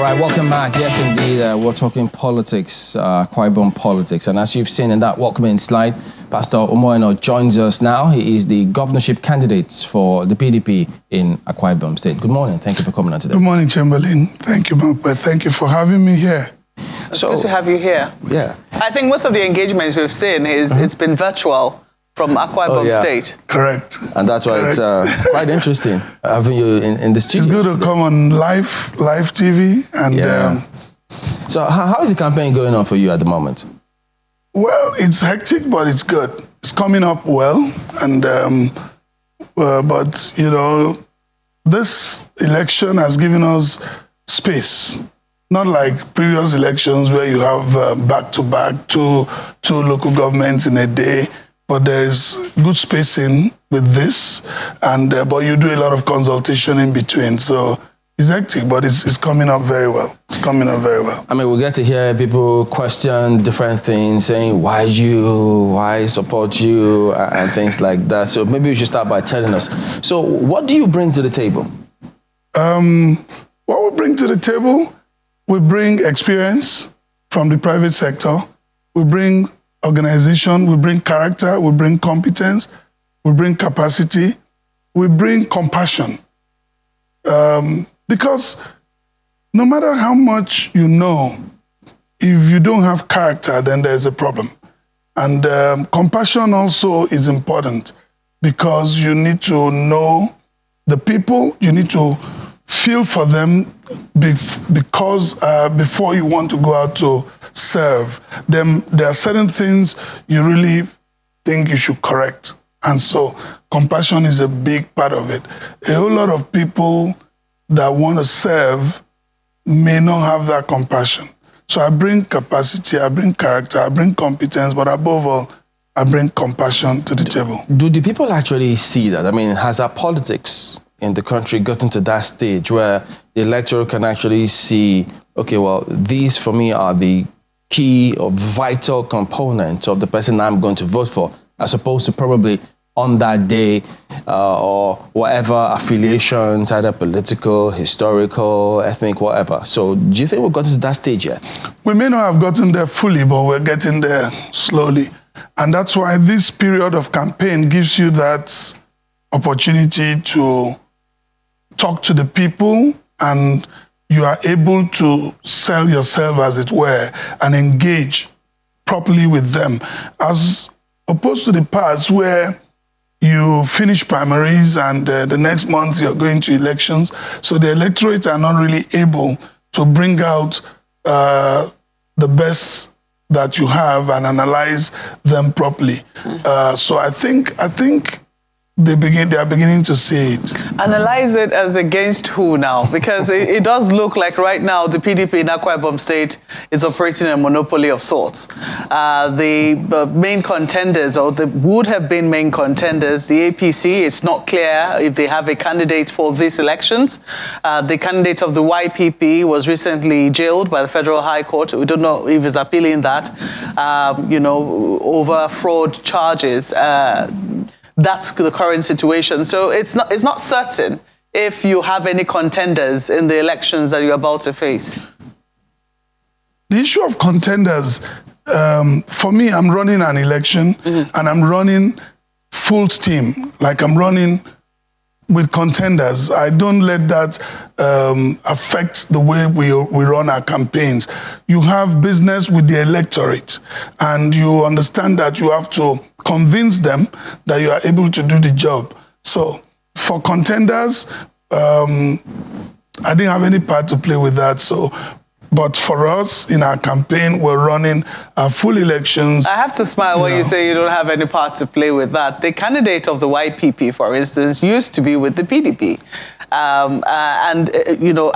All right, welcome back. Yes, indeed, we're talking politics, Akwa Ibom politics. And as you've seen in that welcoming slide, Pastor Omoeno joins us now. He is the governorship candidate for the PDP in Akwa Ibom State. Good morning. Thank you for coming on today. Good morning, Chamberlain. Thank you, Mark. Thank you for having me here. It's good to have you here. Yeah. I think most of the engagements we've seen it's been virtual from Akwa Ibom State. Correct. And that's why it's quite interesting having you in the studio. It's good to come on live TV. And so how is the campaign going on for you at the moment? Well, it's hectic, but it's good. It's coming up well. And but, you know, this election has given us space. Not like previous elections where you have back-to-back two local governments in a day. But there's good spacing with this, and but you do a lot of consultation in between. So it's hectic, but it's coming up very well. It's coming up very well. I mean, we get to hear people question different things, saying why support you, and things like that. So maybe we should start by telling us. So what do you bring to the table? What we bring to the table, we bring experience from the private sector. We bring organization, we bring character, we bring competence, we bring capacity, we bring compassion. Because no matter how much you know, if you don't have character, then there's a problem. And compassion also is important because you need to know the people, you need to feel for them because before you want to go out to serve them, there are certain things you really think you should correct. And so compassion is a big part of it. A whole lot of people that want to serve may not have that compassion. So I bring capacity, I bring character, I bring competence, but above all, I bring compassion to the table. Do the people actually see that? I mean, has our politics in the country gotten to that stage where the electorate can actually see, okay, well, these for me are the key or vital components of the person I'm going to vote for, as opposed to probably on that day or whatever affiliations, either political, historical, ethnic, whatever. So do you think we've gotten to that stage yet? We may not have gotten there fully, but we're getting there slowly. And that's why this period of campaign gives you that opportunity to talk to the people, and you are able to sell yourself, as it were, and engage properly with them, as opposed to the past where you finish primaries and the next month you're going to elections. So the electorate are not really able to bring out the best that you have and analyze them properly. So I think they are beginning to see it. Analyze it as against who now? Because it does look like right now the PDP in Akwa Ibom State is operating a monopoly of sorts. The main contenders, or the would have been main contenders, the APC, it's not clear if they have a candidate for these elections. The candidate of the YPP was recently jailed by the Federal High Court. We don't know if he's appealing that, over fraud charges. That's the current situation. So it's not certain if you have any contenders in the elections that you're about to face. The issue of contenders, for me, I'm running an election and I'm running full steam, like I'm running with contenders. I don't let that affect the way we run our campaigns. You have business with the electorate, and you understand that you have to convince them that you are able to do the job. So for contenders, I didn't have any part to play with that. So, but for us in our campaign, we're running full elections. I have to smile when you say you don't have any part to play with that. The candidate of the YPP, for instance, used to be with the PDP. I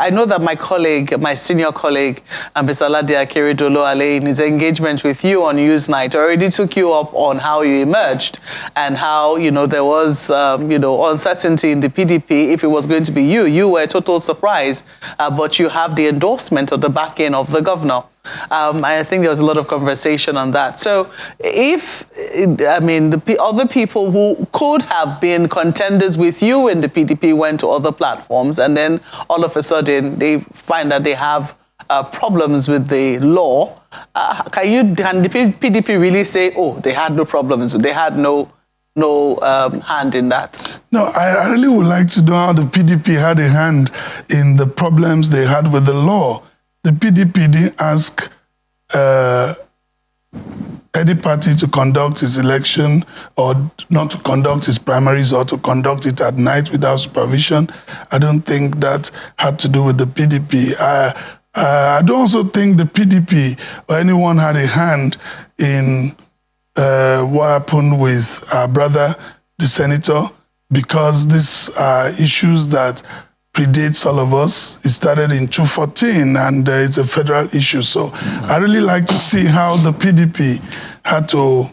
know that my colleague, my senior colleague, Mr. Ladia Keridolo-Ale, in his engagement with you on Newsnight, already took you up on how you emerged and how, there was, uncertainty in the PDP if it was going to be you. You were a total surprise, but you have the endorsement of the backing of the governor. I think there was a lot of conversation on that. So if, I mean, the other people who could have been contenders with you in the PDP went to other platforms, and then all of a sudden they find that they have problems with the law, can the PDP really say, oh, they had no problems, they had no hand in that? No, I really would like to know how the PDP had a hand in the problems they had with the law. The PDP didn't ask any party to conduct its election or not to conduct its primaries or to conduct it at night without supervision. I don't think that had to do with the PDP. I don't also think the PDP or anyone had a hand in what happened with our brother, the senator, because these are issues that predates all of us. It started in 2014 and it's a federal issue. So I really like to see how the PDP had to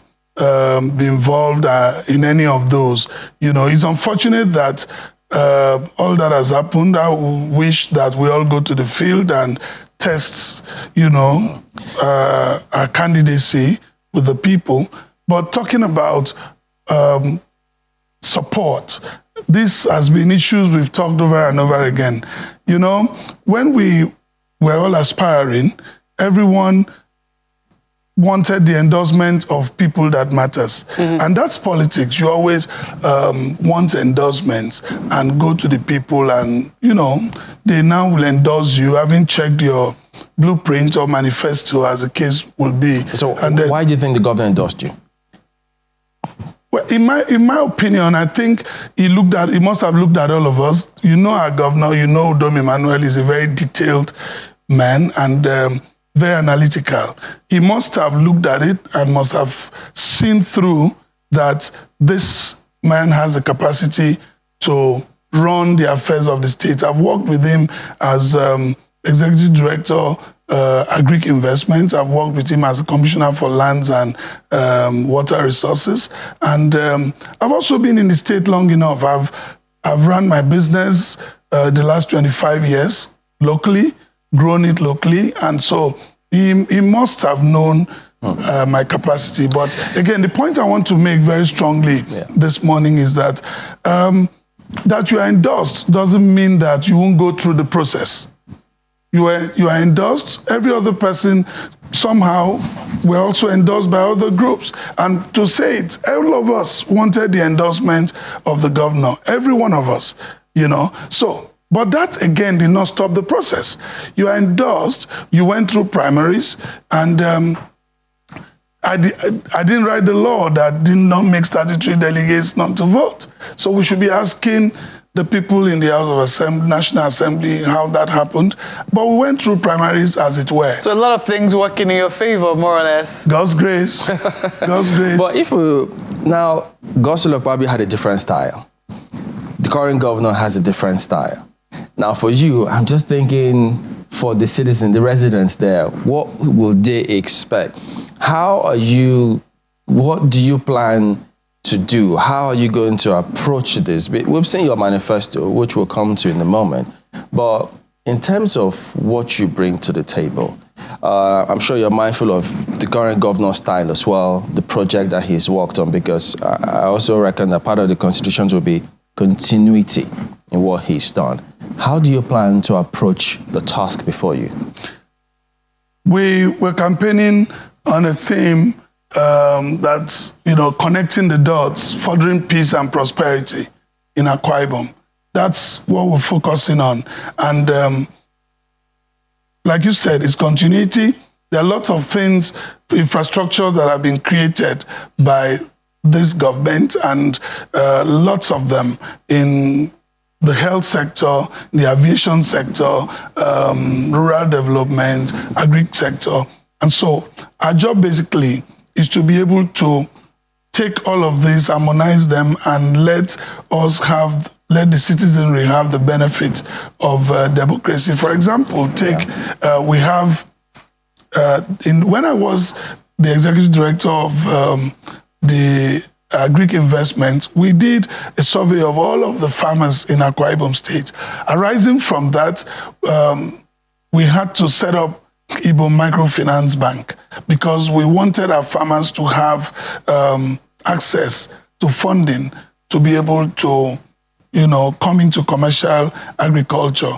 be involved in any of those. You know, it's unfortunate that all that has happened. I wish that we all go to the field and test, you know, our candidacy with the people. But talking about support, this has been issues we've talked over and over again. You know, when we were all aspiring, everyone wanted the endorsement of people that matters. And that's politics. You always want endorsements and go to the people and, you know, they now will endorse you, having checked your blueprint or manifesto, as the case will be. So and then, why do you think the governor endorsed you? Well, in my opinion, I think he must have looked at all of us. You know our governor, you know Dom Emmanuel is a very detailed man and very analytical. He must have looked at it and must have seen through that this man has the capacity to run the affairs of the state. I've worked with him as executive director, Agric Investments. I've worked with him as a commissioner for lands and water resources. And I've also been in the state long enough. I've run my business the last 25 years locally, grown it locally. And so he must have known my capacity. But again, the point I want to make very strongly this morning is that that you are endorsed doesn't mean that you won't go through the process. You are endorsed. Every other person somehow were also endorsed by other groups. And to say it, all of us wanted the endorsement of the governor. Every one of us, you know. So, but that again did not stop the process. You are endorsed. You went through primaries, and I didn't write the law that did not make statutory delegates not to vote. So we should be asking the people in the House of Assembly, National Assembly, how that happened. But we went through primaries as it were. So a lot of things working in your favor, more or less. God's grace. God's grace. But if now, Gosulok probably had a different style. The current governor has a different style. Now for you, I'm just thinking for the citizens, the residents there, what will they expect? What do you plan to do? How are you going to approach this? We've seen your manifesto, which we'll come to in a moment. But in terms of what you bring to the table, I'm sure you're mindful of the current governor's style as well, the project that he's worked on, because I also reckon that part of the constitution will be continuity in what he's done. How do you plan to approach the task before you? We're campaigning on a theme that's, you know, connecting the dots, furthering peace and prosperity in Akwa Ibom. That's what we're focusing on. And like you said, it's continuity. There are lots of things, infrastructure that have been created by this government, and lots of them in the health sector, the aviation sector, rural development, agri sector. And so our job basically is to be able to take all of these, harmonize them, and let the citizenry have the benefit of democracy. For example, we have, when I was the executive director of the Agric Investments, we did a survey of all of the farmers in Akwa Ibom State. Arising from that, we had to set up Ibom Microfinance Bank, because we wanted our farmers to have access to funding to be able to, come into commercial agriculture.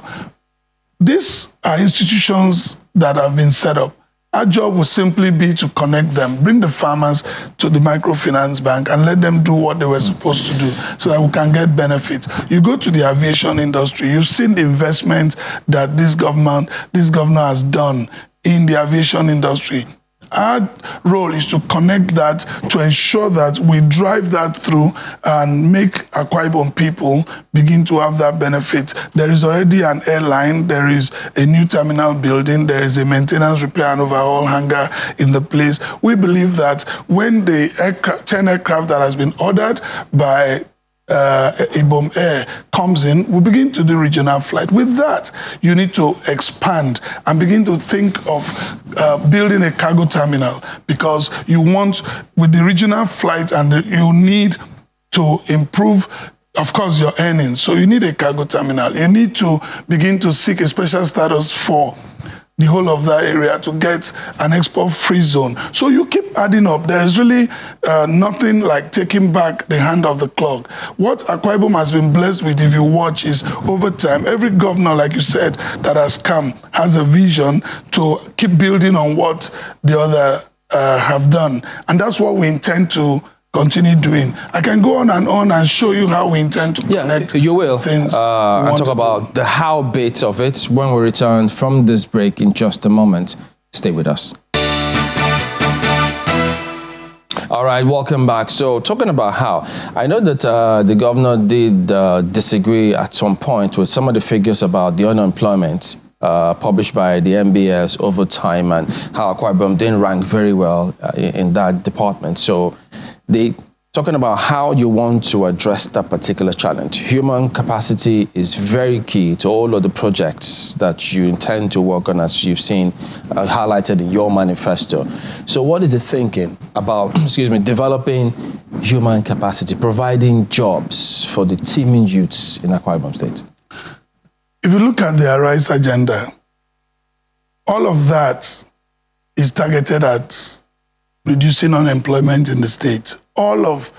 These are institutions that have been set up. Our job will simply be to connect them, bring the farmers to the microfinance bank and let them do what they were supposed to do so that we can get benefits. You go to the aviation industry, you've seen the investment that this governor has done in the aviation industry. Our role is to connect that, to ensure that we drive that through and make Akwa Ibom people begin to have that benefit. There is already an airline, there is a new terminal building, there is a maintenance, repair and overhaul hangar in the place. We believe that when the 10 aircraft that has been ordered by Ibom Air comes in, we begin to do regional flight. With that, you need to expand and begin to think of building a cargo terminal, because you want, with the regional flight, and you need to improve, of course, your earnings. So you need a cargo terminal. You need to begin to seek a special status for the whole of that area to get an export-free zone. So you keep adding up. There is really nothing like taking back the hand of the clock. What Akwa Ibom has been blessed with, if you watch, is over time, every governor, like you said, that has come has a vision to keep building on what the other have done. And that's what we intend to continue doing. I can go on and show you how we intend to connect you will. things. And talk about the how bit of it when we return from this break in just a moment. Stay with us. All right, welcome back. So talking about how, I know that the governor did disagree at some point with some of the figures about the unemployment published by the MBS over time, and how Akwa Ibom didn't rank very well in that department. So they talking about how you want to address that particular challenge. Human capacity is very key to all of the projects that you intend to work on, as you've seen highlighted in your manifesto. So what is the thinking about, developing human capacity, providing jobs for the teeming youths in Akwa Ibom State? If you look at the Arise agenda, all of that is targeted at reducing unemployment in the state. All of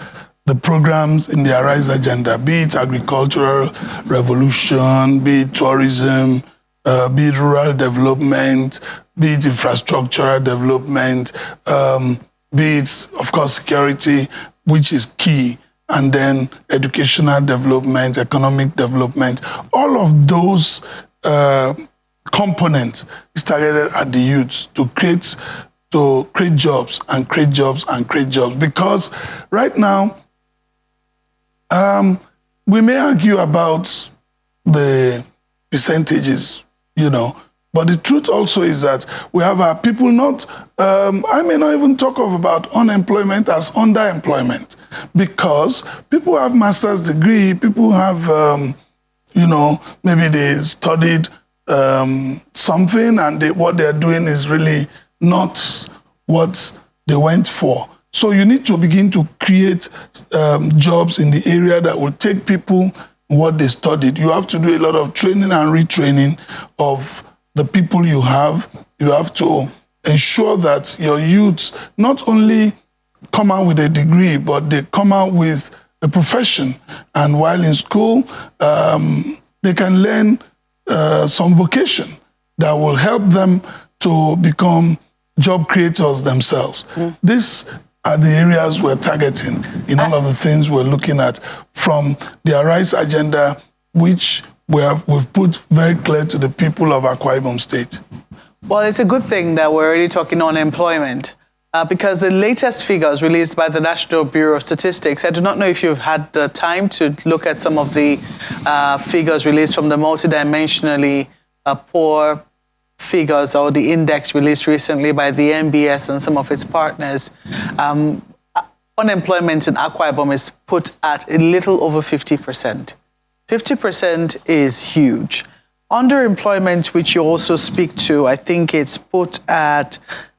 the programs in the Arise agenda, be it agricultural revolution, be it tourism, be it rural development, be it infrastructural development, be it, of course, security, which is key, and then educational development, economic development, all of those components is targeted at the youths to create jobs and create jobs and create jobs. Because right now, we may argue about the percentages, but the truth also is that we have our people I may not even talk about unemployment as underemployment, because people have master's degree, people have, maybe they studied something, and what they're doing is really not what they went for. So you need to begin to create jobs in the area that will take people what they studied. You have to do a lot of training and retraining of the people you have. You have to ensure that your youths not only come out with a degree, but they come out with a profession. And while in school, they can learn some vocation that will help them to become job creators themselves. These are the areas we're targeting in all of the things we're looking at from the Arise agenda, which we've put very clear to the people of Akwa Ibom State. Well, it's a good thing that we're already talking on employment, because the latest figures released by the National Bureau of Statistics, I do not know if you've had the time to look at some of the figures released from the multidimensionally poor figures, or the index released recently by the MBS and some of its partners. Unemployment in Akwa Ibom is put at a little over 50%. 50% is huge. Underemployment, which you also speak to, I think it's put at,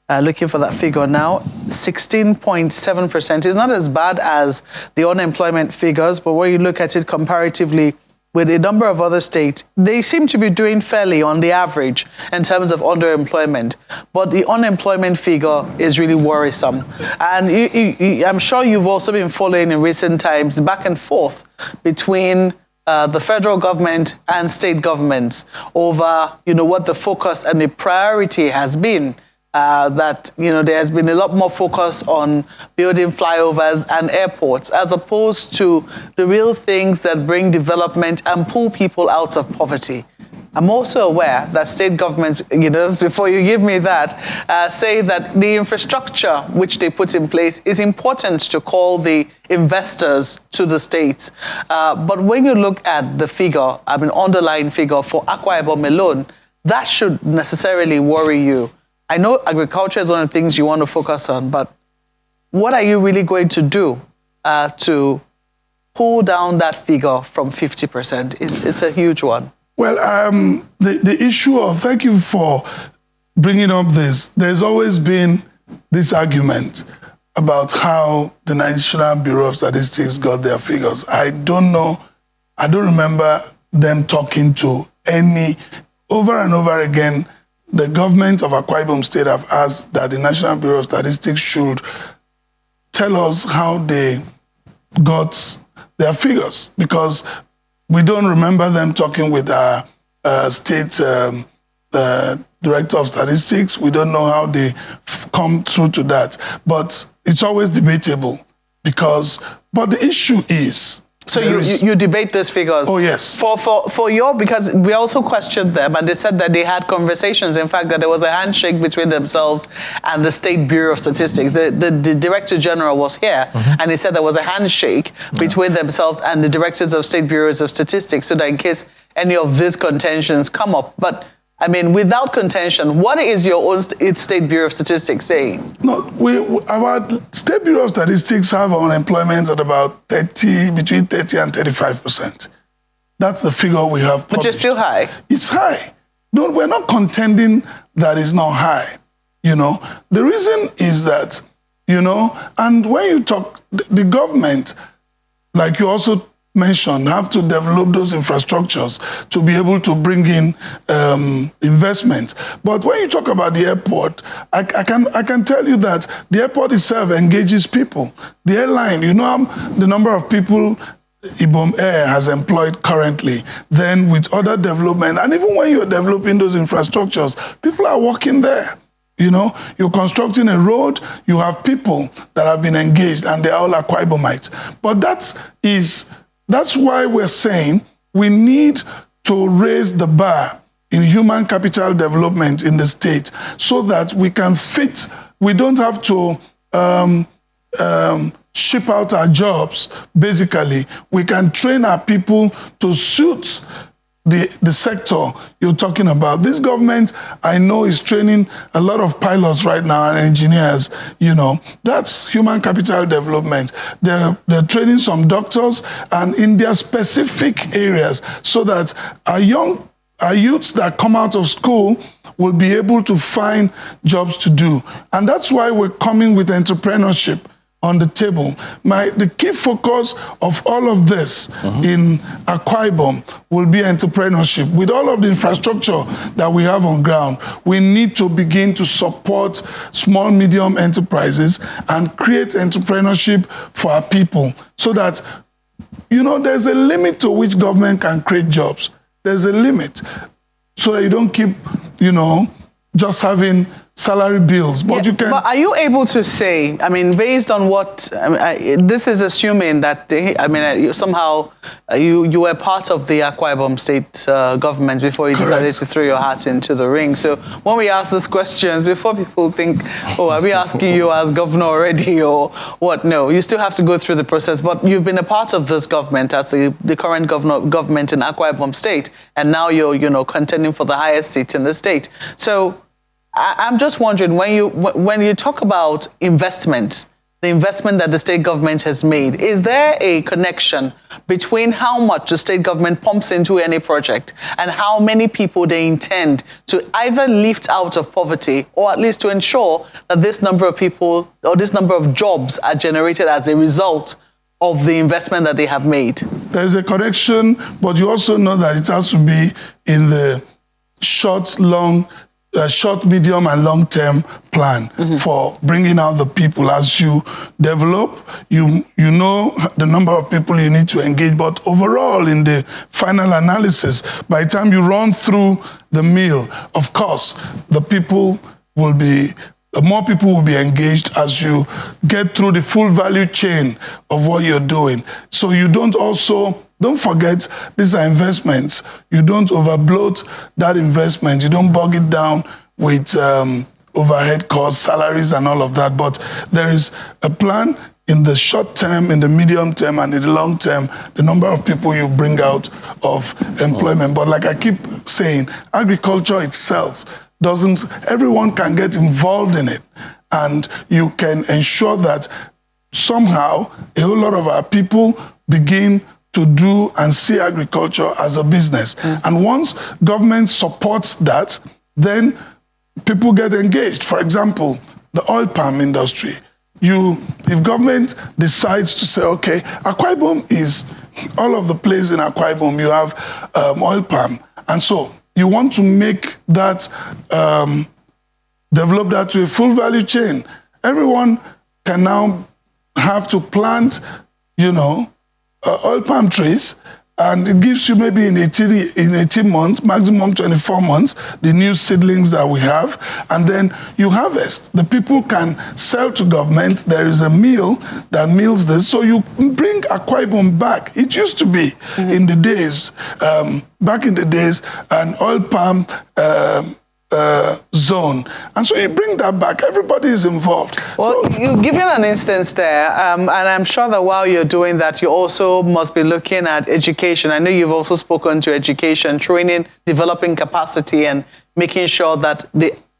looking for that figure now, 16.7%. It's not as bad as the unemployment figures, but when you look at it comparatively with a number of other states, they seem to be doing fairly on the average in terms of underemployment. But the unemployment figure is really worrisome. And I'm sure you've also been following in recent times the back and forth between the federal government and state governments over, what the focus and the priority has been. That there has been a lot more focus on building flyovers and airports as opposed to the real things that bring development and pull people out of poverty. I'm also aware that state governments, just before you give me that, say that the infrastructure which they put in place is important to call the investors to the states. But when you look at the figure, underlying figure for Akwa Ibom alone, that should necessarily worry you. I know agriculture is one of the things you want to focus on, but what are you really going to do to pull down that figure from 50%? It's a huge one. Well, the issue of, thank you for bringing up this, there's always been this argument about how the National Bureau of Statistics got their figures. I don't know, I don't remember them talking to over and over again. The government of Akwa Ibom State have asked that the National Bureau of Statistics should tell us how they got their figures, because we don't remember them talking with our state director of statistics. We don't know how they come through to that. But it's always debatable but the issue is, so you debate these figures? Oh, yes. Because we also questioned them, and they said that they had conversations. In fact, that there was a handshake between themselves and the State Bureau of Statistics. The Director General was here, and he said there was a handshake between themselves and the directors of State Bureaus of Statistics, so that in case any of these contentions come up. But without contention, what is your own State Bureau of Statistics saying? No, our State Bureau of Statistics have unemployment at about between 30 and 35%. That's the figure we have published. Which is still high. It's high. No, we're not contending that it's not high. The reason is that, and when you talk, the government, like you also mentioned, have to develop those infrastructures to be able to bring in investment. But when you talk about the airport, I can tell you that the airport itself engages people. The airline, the number of people Ibom Air has employed currently, then with other development, and even when you're developing those infrastructures, people are working there. You're constructing a road, you have people that have been engaged, and they're all Akwa Ibomites. But that's why we're saying we need to raise the bar in human capital development in the state so that we can fit, we don't have to ship out our jobs, basically. We can train our people to suit the sector you're talking about. This government, I know, is training a lot of pilots right now and engineers. That's human capital development. They're training some doctors and in their specific areas so that our youths that come out of school will be able to find jobs to do. And that's why we're coming with entrepreneurship on the table. The key focus of all of this in Akwa Ibom will be entrepreneurship. With all of the infrastructure that we have on ground, we need to begin to support small, medium enterprises and create entrepreneurship for our people so that, there's a limit to which government can create jobs. There's a limit so that you don't keep, just having salary bills, but you can. But are you able to say, based on what, this is assuming that somehow you were part of the Akwa Ibom State government before you decided to throw your hat into the ring. So when we ask these questions, before people think, are we asking you as governor already or what? No, you still have to go through the process. But you've been a part of this government as the current government in Akwa Ibom State, and now you're contending for the highest seat in the state. So I'm just wondering, when you talk about investment, the investment that the state government has made, is there a connection between how much the state government pumps into any project and how many people they intend to either lift out of poverty or at least to ensure that this number of people or this number of jobs are generated as a result of the investment that they have made? There is a correction, but you also know that it has to be in the short, medium, and long-term plan for bringing out the people. As you develop, you know the number of people you need to engage, but overall, in the final analysis, by the time you run through the mill, of course, the people will be more people will be engaged as you get through the full value chain of what you're doing. So you don't forget, these are investments. You don't overbloat that investment. You don't bog it down with overhead costs, salaries, and all of that. But there is a plan in the short term, in the medium term, and in the long term, the number of people you bring out of employment. But like I keep saying, agriculture itself everyone can get involved in it. And you can ensure that somehow a whole lot of our people begin to do and see agriculture as a business. And once government supports that, then people get engaged. For example, the oil palm industry. If government decides to say, okay, Akwa Ibom is, all of the places in Akwa Ibom, you have oil palm. And so you want to make that, develop that to a full value chain. Everyone can now have to plant, oil palm trees, and it gives you maybe in 18 months, maximum 24 months, the new seedlings that we have, and then you harvest. The people can sell to government. There is a mill that mills this, so you bring Akwa Ibom back. It used to be in the days, back in the days, an oil palm zone, and so you bring that back. Everybody is involved. Well, you've given an instance there, and I'm sure that while you're doing that, you also must be looking at education. I know you've also spoken to education, training, developing capacity, and making sure that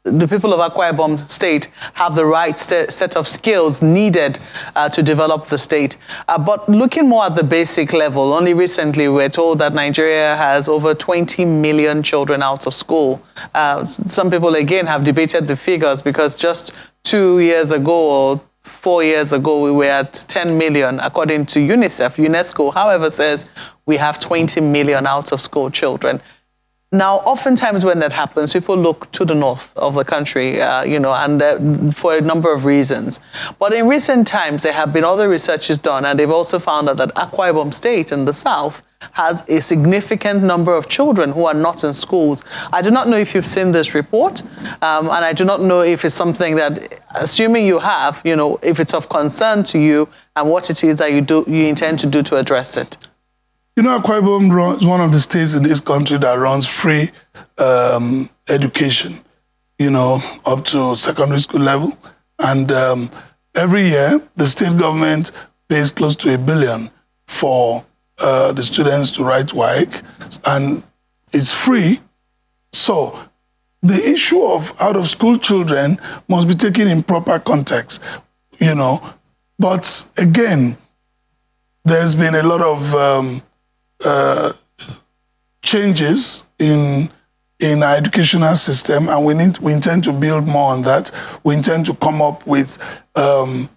the people of Akwa Ibom State have the right set of skills needed to develop the state. But looking more at the basic level, only recently we're told that Nigeria has over 20 million children out of school. Some people, again, have debated the figures because just 2 years ago or 4 years ago, we were at 10 million, according to UNICEF. UNESCO, however, says we have 20 million out of school children. Now, oftentimes when that happens, people look to the north of the country, and for a number of reasons. But in recent times, there have been other researches done, and they've also found out that Akwa Ibom State in the south has a significant number of children who are not in schools. I do not know if you've seen this report, and I do not know if it's something that, assuming you have, if it's of concern to you and what it is that you intend to do to address it. Akwa Ibom is one of the states in this country that runs free education, up to secondary school level. And every year, the state government pays close to $1 billion for the students to write WAEC, and it's free. So the issue of out-of-school children must be taken in proper context, But again, there's been a lot of changes in our educational system, and we intend to build more on that. We intend to come up with a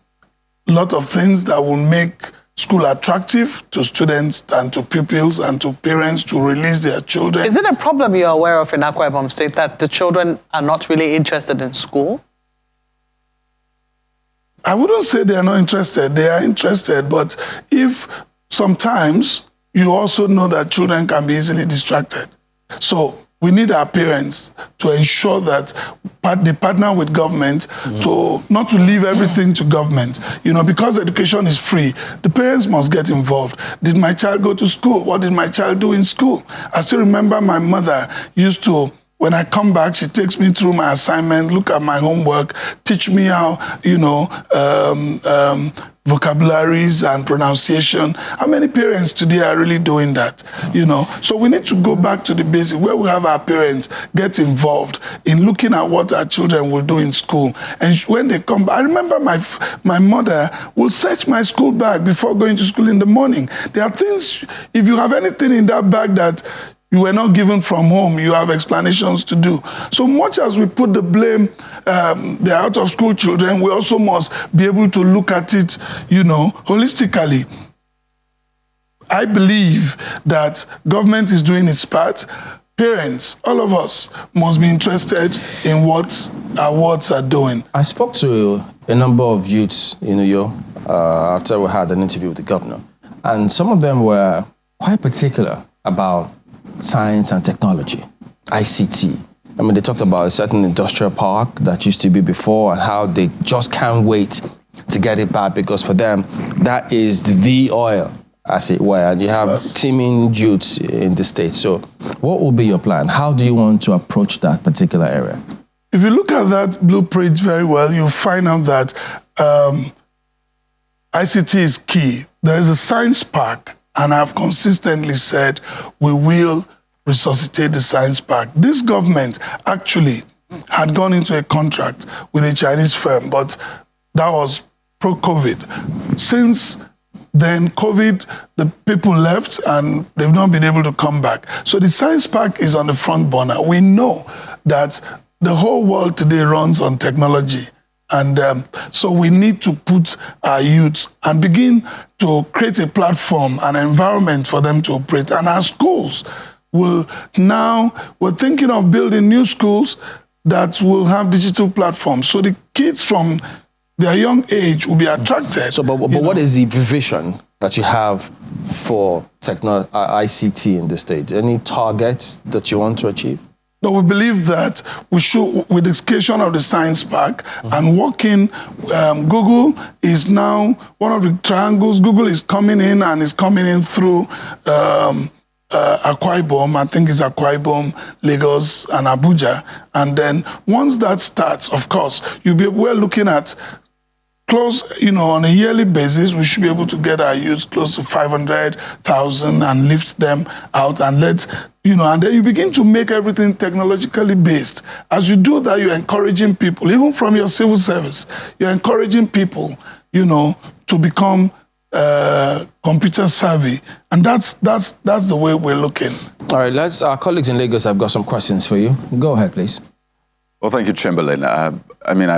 lot of things that will make school attractive to students and to pupils and to parents to release their children. Is it a problem you're aware of in Akwa Ibom State that the children are not really interested in school? I wouldn't say they are not interested. They are interested, but if sometimes you also know that children can be easily distracted. So we need our parents to ensure that they partner with government to not to leave everything to government. Because education is free, the parents must get involved. Did my child go to school? What did my child do in school? I still remember my mother used to, when I come back, she takes me through my assignment, look at my homework, teach me how, vocabularies and pronunciation. How many parents today are really doing that? So we need to go back to the basics where we have our parents get involved in looking at what our children will do in school. And when they come back, I remember my mother will search my school bag before going to school in the morning. There are things, if you have anything in that bag that you were not given from home, you have explanations to do. So much as we put the blame, the out-of-school children, we also must be able to look at it, holistically. I believe that government is doing its part. Parents, all of us, must be interested in what our wards are doing. I spoke to a number of youths in Uyo after we had an interview with the governor, and some of them were quite particular about science and technology, ICT. I mean, they talked about a certain industrial park that used to be before and how they just can't wait to get it back, because for them, that is the oil, as it were, and you have teeming youths in the state. So what will be your plan? How do you want to approach that particular area? If you look at that blueprint very well, you'll find out that ICT is key. There is a science park, and I've consistently said we will resuscitate the science park. This government actually had gone into a contract with a Chinese firm, but that was pro-COVID. Since then, COVID, the people left and they've not been able to come back. So the science park is on the front burner. We know that the whole world today runs on technology. And so we need to put our youths and begin to create a platform, an environment for them to operate. And our schools will now, we're thinking of building new schools that will have digital platforms. So the kids from their young age will be attracted. So, but what is the vision that you have for ICT in the state? Any targets that you want to achieve? No, we believe that we should, with the creation of the science park and working, Google is now one of the triangles. Google is coming in and is coming in through Akwa Ibom. I think it's Akwa Ibom, Lagos, and Abuja. And then once that starts, of course, we're looking at close, on a yearly basis, we should be able to get our youth close to 500,000 and lift them out and and then you begin to make everything technologically based. As you do that, you're encouraging people, even from your civil service, you're encouraging people, to become computer savvy. And that's the way we're looking. All right, our colleagues in Lagos have got some questions for you. Go ahead, please. Well, thank you, Chamberlain. I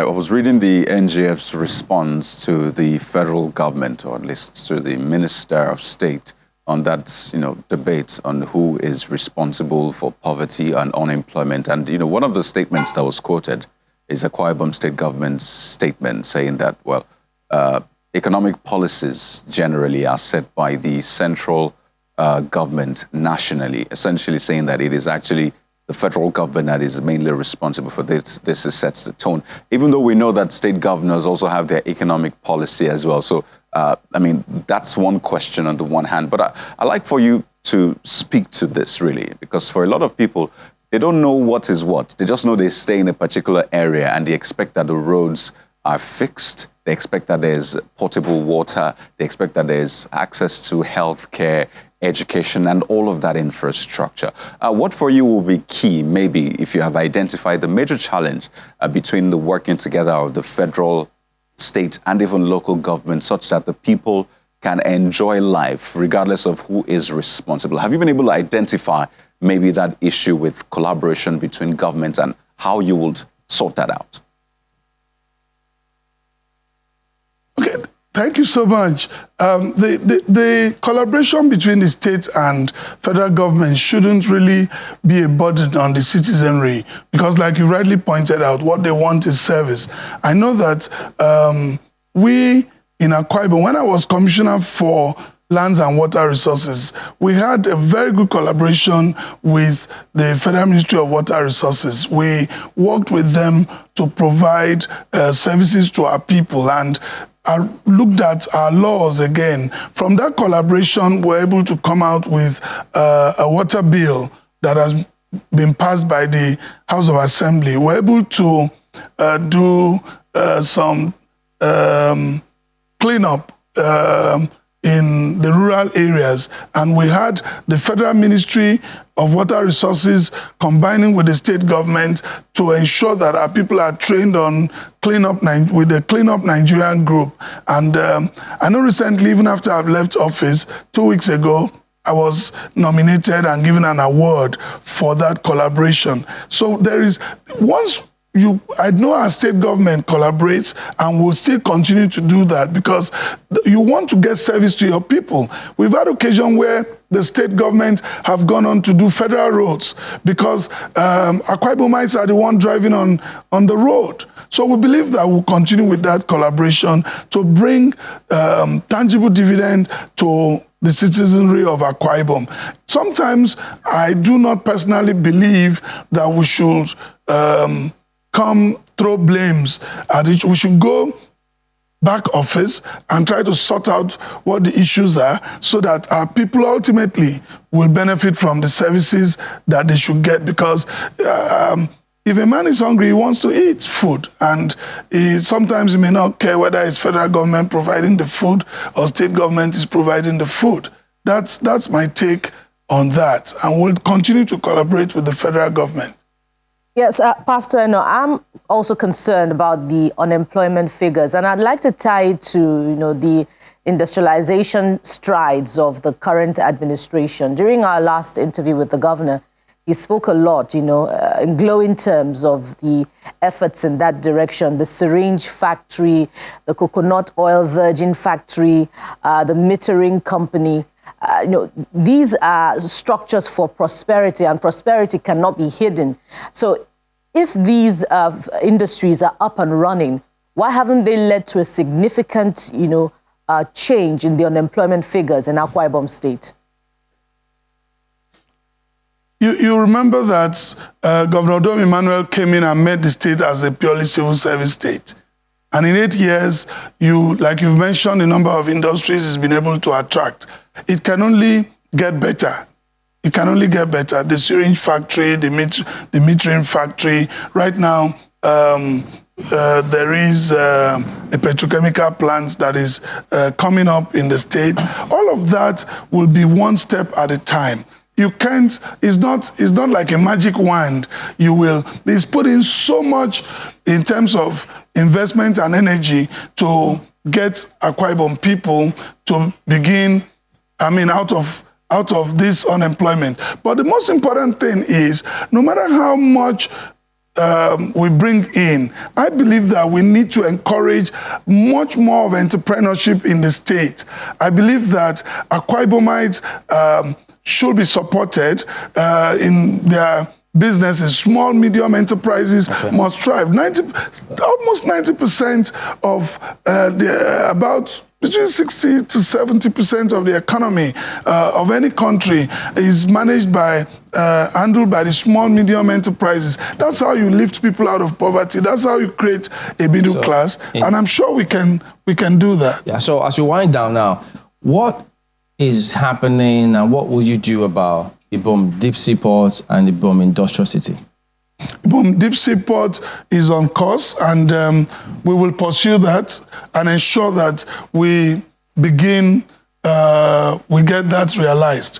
was reading the NGF's response to the federal government, or at least to the Minister of State, on that, debate on who is responsible for poverty and unemployment. And, one of the statements that was quoted is Akwa Ibom State government's statement saying that, economic policies generally are set by the central government nationally, essentially saying that it is actually the federal government that is mainly responsible for this. This sets the tone, even though we know that state governors also have their economic policy as well. So, that's one question on the one hand. But I'd like for you to speak to this, really, because for a lot of people, they don't know what is what. They just know they stay in a particular area and they expect that the roads are fixed. They expect that there's potable water. They expect that there's access to health care, education, and all of that infrastructure. What for you will be key, maybe, if you have identified the major challenge between the working together of the federal, state, and even local government, such that the people can enjoy life regardless of who is responsible? Have you been able to identify maybe that issue with collaboration between governments and how you would sort that out? Okay, thank you so much. The collaboration between the state and federal government shouldn't really be a burden on the citizenry, because like you rightly pointed out, what they want is service. I know that we in Akwa Ibom, when I was commissioner for lands and water resources, we had a very good collaboration with the Federal Ministry of Water Resources. We worked with them to provide services to our people, and I looked at our laws again. From that collaboration, we're able to come out with a water bill that has been passed by the House of Assembly. We're able to do some cleanup in the rural areas, and we had the Federal Ministry of Water Resources combining with the state government to ensure that our people are trained on with the Clean Up Nigerian group. And I know recently, even after I've left office, 2 weeks ago, I was nominated and given an award for that collaboration. So there is, once I know our state government collaborates and will still continue to do that because you want to get service to your people. We've had occasion where the state government have gone on to do federal roads because Akwa Ibomites are the one driving on the road. So we believe that we'll continue with that collaboration to bring tangible dividend to the citizenry of Akwa Ibom. Sometimes I do not personally believe that we should come throw blames at each. We should go back office and try to sort out what the issues are so that our people ultimately will benefit from the services that they should get, because if a man is hungry, he wants to eat food, and sometimes he may not care whether it's federal government providing the food or state government is providing the food. That's my take on that, and we'll continue to collaborate with the federal government. Yes, Pastor, no, I'm also concerned about the unemployment figures, and I'd like to tie it to the industrialization strides of the current administration. During our last interview with the governor, he spoke a lot, in glowing terms of the efforts in that direction: the syringe factory, the coconut oil virgin factory, the metering company. These are structures for prosperity, and prosperity cannot be hidden. So if these industries are up and running, why haven't they led to a significant, change in the unemployment figures in Akwa Ibom State? You remember that Governor Dom Emmanuel came in and made the state as a purely civil service state. And in 8 years, like you've mentioned, the number of industries has been able to attract. It can only get better. It can only get better. The syringe factory, the metering factory. Right now, there is a petrochemical plant that is coming up in the state. All of that will be one step at a time. You can't, it's not like a magic wand. It's put in so much in terms of investment and energy to get Akwa Ibom people to begin, out of this unemployment. But the most important thing is, no matter how much we bring in, I believe that we need to encourage much more of entrepreneurship in the state. I believe that Akwa Ibomites should be supported in their businesses. Small, medium enterprises must thrive. Almost 90% of about between 60 to 70% of the economy of any country is managed by, handled by the small, medium enterprises. That's how you lift people out of poverty. That's how you create a middle class. And I'm sure we can do that. Yeah. So as we wind down now, what is happening and what will you do about Ibom Deep Sea Port and Ibom Industrial City? Ibom Deep Sea Port is on course, and we will pursue that and ensure that we begin, we get that realized.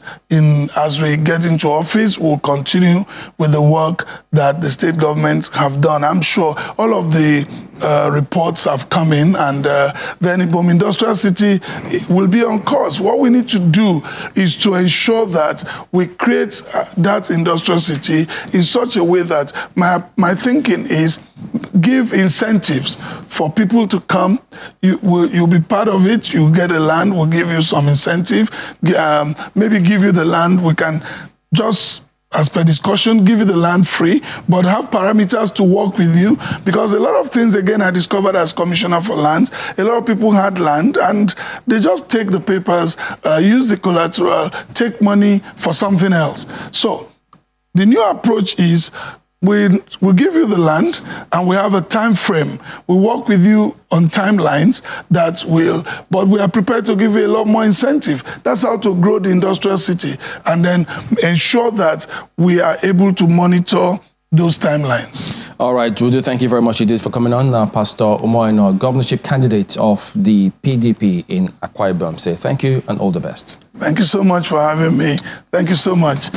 As we get into office, we'll continue with the work that the state governments have done. I'm sure all of the reports have come in, and then Ibom Industrial City will be on course. What we need to do is to ensure that we create that industrial city in such a way that my thinking is give incentives for people to come. You'll be part of it. You get a land, we'll give you some incentive. Maybe give you the land. We can just, as per discussion, give you the land free, but have parameters to work with you, because a lot of things, again, I discovered as Commissioner for Lands, a lot of people had land and they just take the papers, use the collateral, take money for something else. So the new approach is we'll give you the land and we have a time frame. We work with you on timelines but we are prepared to give you a lot more incentive. That's how to grow the industrial city and then ensure that we are able to monitor those timelines. All right, Judy, thank you very much indeed for coming on. Pastor Umoino, governorship candidate of the PDP in Akwa Ibom. Say thank you and all the best. Thank you so much for having me. Thank you so much.